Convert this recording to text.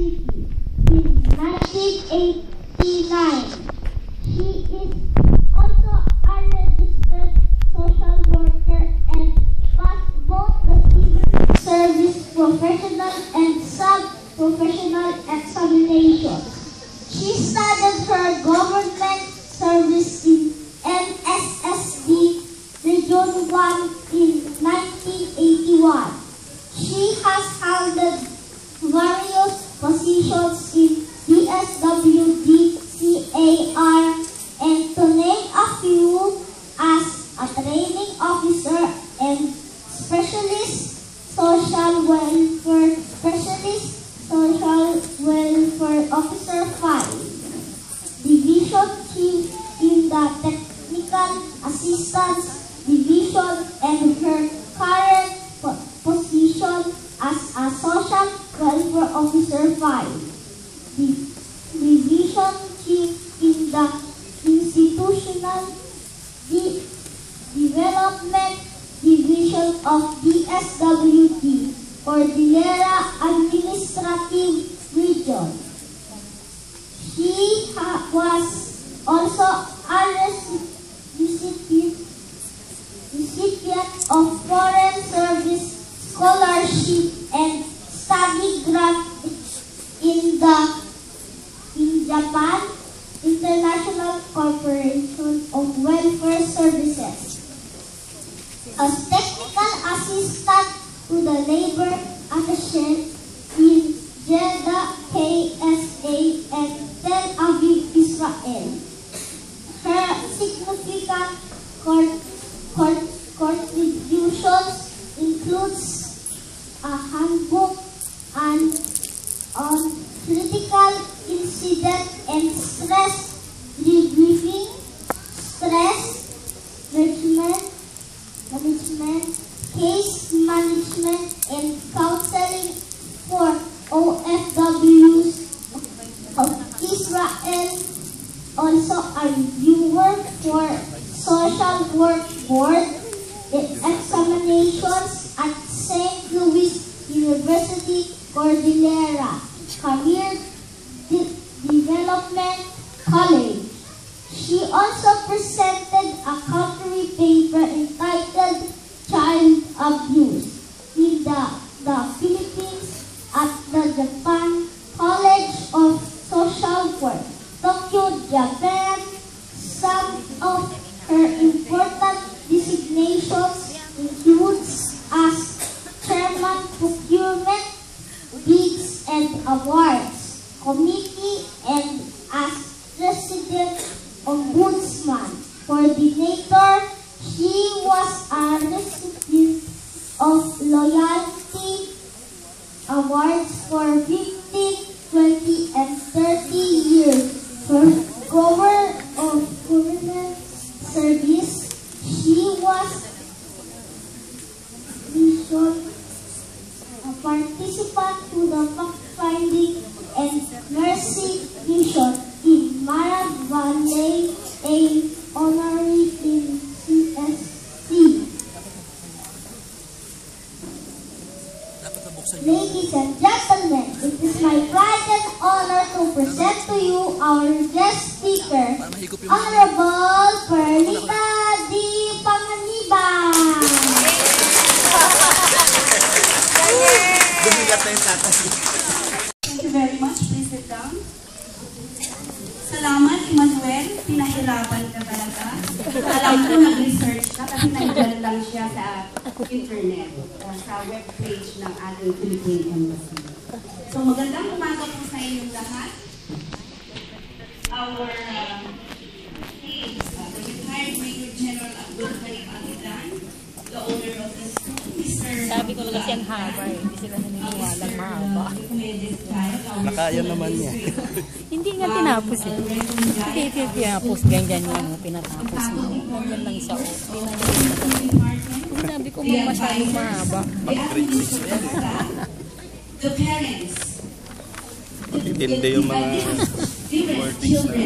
City in 1989. She is also a registered social worker and passed both the civil service professional and sub-professional examinations. She started her government service in NSSD Region 1 in 1981. She has held various positions in DSWD, CAR, and to name a few, as a training officer and specialist social welfare officer 5, division chief in the technical assistance division, and her current position as a social welfare officer 5, division chief in the institutional development division of DSWD, Cordillera Administrative Region. She was also a recipient of Foreign Service Scholarship and Study Grant in Japan International Corporation of Welfare Services. As technical assistant to the labor attaché in Jeddah, KSA, and Tel Aviv, Israel. Her significant contributions includes a handbook on critical incident and stress debriefing, stress management, case management, and counseling for OFWs of Israel. Also a reviewer for Social Work Board examinations at St. Louis University, Cordillera Career Development College. She also presented a country paper entitled Child Abuse in the Philippines at the Japan College of Social Work, Tokyo, Japan. Some of her important designations includes as Chairman Procurement, Bids and Awards Committee, and as President Ombudsman Coordinator. She was a recipient of Loyalty Awards for 15, 20, and 30 years for government service. She was a participant to the fact-finding and mercy mission in Mara Valley, a honorary in CSC. Ladies and gentlemen, it is my pride and honor to present to you our guest speaker, Honorable Perlita D. Panganiban. Thank you very much. Please sit down. Salamat, Emmanuel. Pinahirapan ka talaga. Alam ko nag-research ka kasi nandiyan lang siya sa internet, sa webpage ng ating Philippine Embassy. So magandang umaga po sa inyong lahat. Our chief, the retired Major General Abdul Karim Amidan, the owner of the school, Mr. Sabi ko lang kasi ang haba eh. Hindi sila naniniwala mahaba. Nakaya naman niya. Hindi nga tinapos eh. Hindi tinapos. Ganyan yung pinatapos mo. Ganyan lang siya. Sabi ko mo masyadong mahaba. The parents. Matitindi yung mga wordings na.